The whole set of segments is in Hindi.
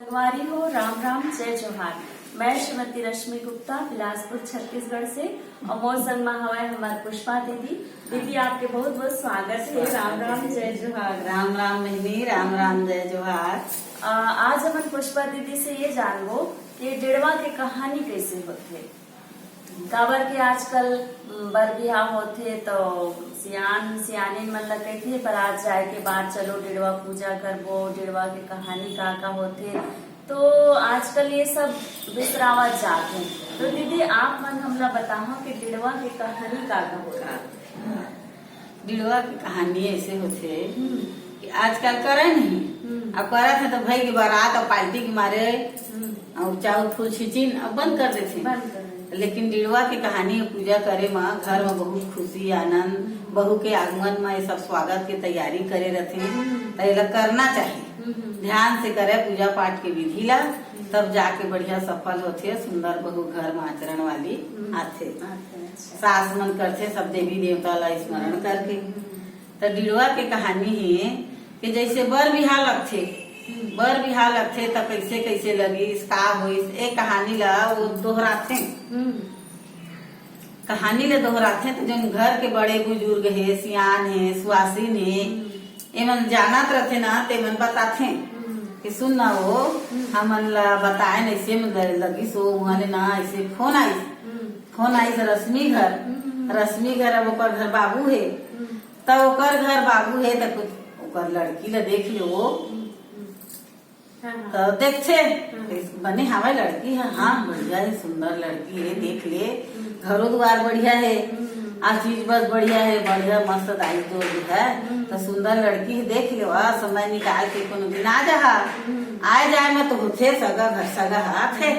संगवारी हो, राम राम, जय जोहार। मैं श्रीमती रश्मि गुप्ता बिलासपुर छत्तीसगढ़ से और मोर संग में हवा हमारे पुष्पा दीदी। दीदी आपके बहुत बहुत स्वागत है। राम राम, जय जोहार। राम राम बहनी, राम राम जय जोहार। आज हम पुष्पा दीदी से ये जानबो कि डेढ़वा के कहानी कैसे होते। काबर के आजकल बर बिहाव होते तो सियान सियानी मन ल कहते बारात जाए के बाद चलो डेढ़वा पूजा करबो, डेढ़वा के कहानी का होते, तो आजकल ये सब बिसरावत जाते। तो दीदी आप मन हमला बताओ कि डेढ़वा के कहानी का होता। डेढ़वा की कहानी ऐसे होते कि आजकल करे नहीं, अब करत है तो भाई की बारात और पार्टी के मारे और चाउ फूल छिचिन अब बंद कर देते। लेकिन डेढ़वा की कहानी पूजा करे माँ घर में बहुत खुशी आनंद, बहू के आगमन में ये सब स्वागत की तैयारी करे रहते, तो ये करना चाहिए। ध्यान से करे पूजा पाठ के विधि ला, तब जाके बढ़िया सफल होते, सुंदर बहू घर में आचरण वाली आथे। सास मन करते सब देवी देवता ला स्मरण करके। तो डेढ़वा की कहानी है कि जैसे बर बिहार लगथे, बर बिहार लगथे तो कैसे कैसे लगी का हो, एक कहानी ला वो दोहराते। कहानी ले दोहराते तो जो घर के बड़े बुजुर्ग है, सियान है, सुहासिन है, एमन जानत रहते ना, ते मन बताथे कि सुन ना वो हमन ला बताए न ऐसे में लगी सो वहाँ ना ऐसे फोन आई रश्मि घर अब ओकर घर बाबू है, तब ओकर घर बाबू है तो कुछ ओकर लड़की ला देख लो, तो देखते बने हमारी लड़की है, हाँ बढ़िया है, सुंदर लड़की है, देख ले घरों द्वार बढ़िया है, आज चीज बस बढ़िया है, बढ़िया मस्त दाई तो है, तो सुंदर लड़की है, देख लो समय निकाल के कोनो दिन आ जा, आए जाए में तो होते सगा घर सगा हाथ है,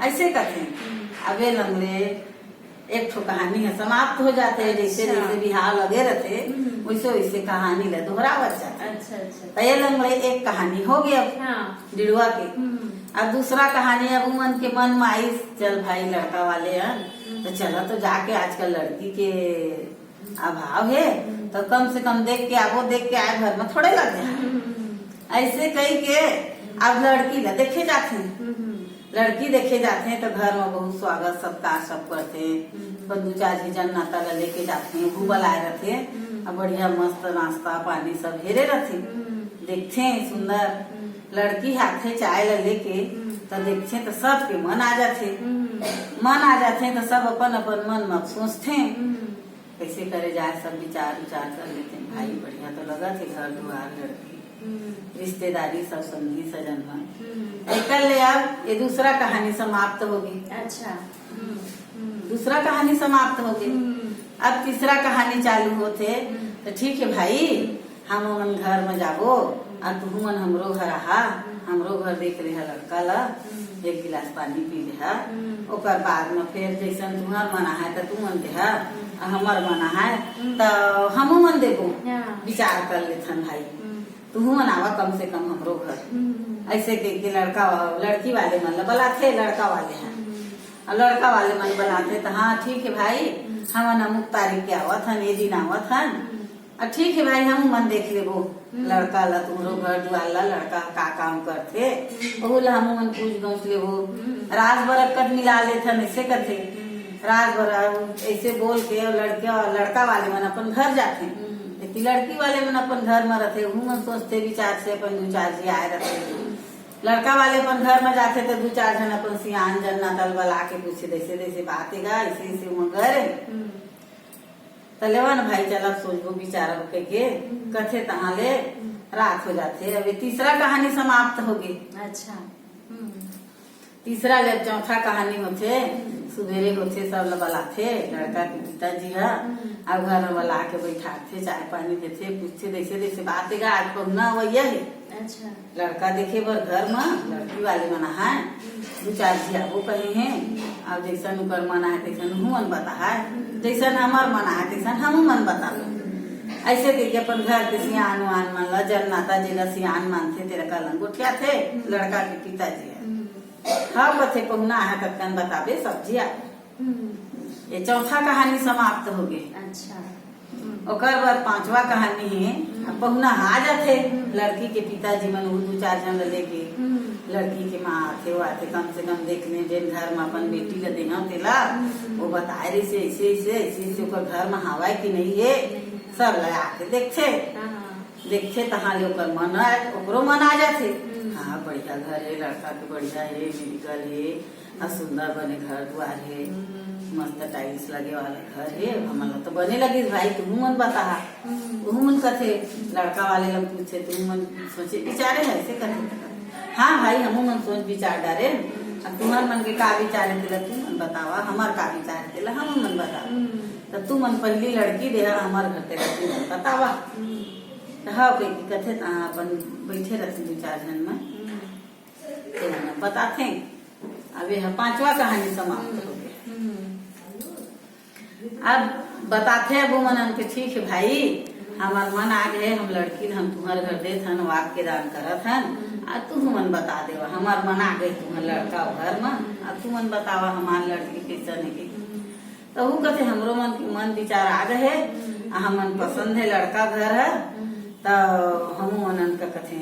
ऐसे करते। अबे लंगले एक ठो कहानी है समाप्त हो जाते है, जैसे जैसे बिहार लगे रहते वैसे वैसे कहानी ले दोहरावत जाता। अच्छा। ये लंगले एक कहानी हो गया डेढ़वा के। अब दूसरा कहानी अब मन के मन में आई, चल भाई लड़का वाले हैं तो चलो तो जाके आजकल लड़की के अभाव है तो कम से कम देख के आबो, देख के आए घर में थोड़े लग जाए, ऐसे कही के अब लड़की ला देखे जाते हैं। लड़की देखे जाते हैं तो घर में बहुत स्वागत सत्कार सब करते हैं, बंधु चाची जन नाता ला लेके जाते हैं, भूबल आए रहते हैं, अब बढ़िया मस्त नाश्ता पानी सब हेरे रहते, देखते हैं सुंदर लड़की हाथे चाय ला लेके, तो देखते तो सबके मन आ जाते, तो सब अपन अपन मन में सोचते कैसे करे जाए, सब विचार कर लेते हैं। भाई बढ़िया तो लगा थे घर द्वार लड़की रिश्तेदारी सब संगी सजन में निकल ले। अब ये दूसरा कहानी समाप्त होगी। अच्छा। दूसरा कहानी समाप्त होगी। अब तीसरा कहानी चालू होते, तो ठीक है भाई हम मन घर में जाबो और तू मन हमरो घर आहा, हमरो घर देख ले लड़का ला, एक गिलास पानी पी ले, ओकर बाद में फिर जैसन तुम्हार मना है तो तू मन दे, हमार मना है तो हमू मन देबो, विचार कर लेथन भाई तू मनावा कम से कम हमरो घर। ऐसे के लड़की वाले मन बुलाते, लड़का वाले हैं और लड़का वाले मन बुलाते तो हाँ ठीक है भाई हम अमुक तारीख के आवत हन, ये दिन आवत हन, और ठीक है भाई हम मन देख लेबो लड़का ला, तुम्हारो घर द्वार ला लड़का का काम करते ओहू ला हम मन पूछ गौछ लेबो, रात भर कट मिला लेथन, ऐसे करते रात भर ऐसे बोल के लड़का वाले मन अपन घर जाते, लड़की वाले मन अपन घर में रहते, मन सोचते विचार से अपन दो चार जी आए रहते, लड़का वाले अपन घर में जाते तो दो चार जन अपन सियान जन नातल बला के पूछे जैसे जैसे बातेगा ऐसे ऐसे मगर तलेवा न भाई चला सोचबो विचार के कथे तहा ले रात हो जाते। अभी तीसरा कहानी समाप्त होगी। अच्छा। तीसरा ले चौथा कहानी होते, सुबेरे होते सब बलाथे लड़का के पिताजी है, अब घर में बला के बैठाते, चाय पानी देते, पूछते जैसे जैसे बातेगा आज पहुना वही है। अच्छा। लड़का देखे बर घर में लड़की वाले मना है, दो चार जी आबो कहे हैं, अब जैसन ऊपर मना है तैसन हूँ मन बता है, जैसन हमार मना है तैसन हम मन बता। ऐसे करके अपन घर के सियान वान मन ला जन नाता जिला सियान मानते तेरा का लंगोटिया थे लड़का के पिताजी है, हाँ बथे पहुना है तब बताबे सब्जी आ। ये चौथा कहानी समाप्त हो गई। अच्छा। ओकर बाद पांचवा कहानी है, पहुना आ जाते लड़की के पिताजी मन दो चार जन लेके लड़की के माँ आथे वो आथे कम से कम देखने जेन घर में अपन बेटी ला देना तेला वो बताए रही से ऐसे ओकर घर में हवा कि नहीं है सब लगा के देखे तहाँ ले ओकर मन ओकरो मन आ जाते। हाँ बढ़िया घर है, लड़का के बढ़िया है, मेडिकल है, और सुंदर बने घर द्वार है, मस्त टाइल्स लगे वाला घर है, हमारा तो बने लगी भाई तुम मन बता तुम मन कथे लड़का वाले लोग पूछे तुम मन सोचे विचारे है ऐसे कथे। हाँ भाई हम मन सोच विचार डारे, अब तुम्हार मन के का विचार है तुम मन बतावा, हमार का विचार है हम मन बतावा, तो तू मन पहली लड़की दे हमार घर ते बतावा। हाँ कथे अपन बैठे रहते विचार जन में बताते। अब यह 5वां कहानी समाप्त हो गया। अब बताते हैं वो मन के ठीक है भाई हमार मन आ गए हम लड़की हम तुम्हारे घर दे थन वाक के दान करत हन आ तू मन बता देवा हमार मन आ गए तुम्हार लड़का घर में आ तू मन बतावा हमार लड़की कैसन है। तो वो कहते हमरो मन विचार आ गए हमन पसंद है लड़का घर है तो हम मन का कथे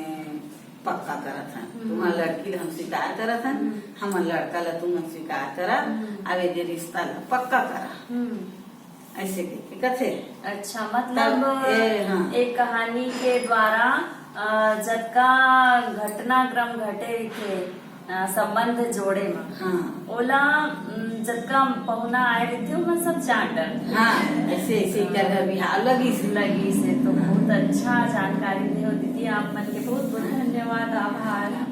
पक्का करत हन तुम्हार लड़की हम स्वीकार करत हन हमार लड़का ला तुम स्वीकार करा अवे दे रिश्ता ला पक्का करा ऐसे कथे। अच्छा मतलब हाँ। एक कहानी के द्वारा जतका घटनाक्रम घटे थे संबंध जोड़े में हाँ। ओला जतका पहुना आए थे उनमें सब जान डर। हाँ ऐसे घर बिहार लगी से तो बहुत अच्छा जानकारी दे दीदी आप मन के बहुत बहुत धन्यवाद आभार।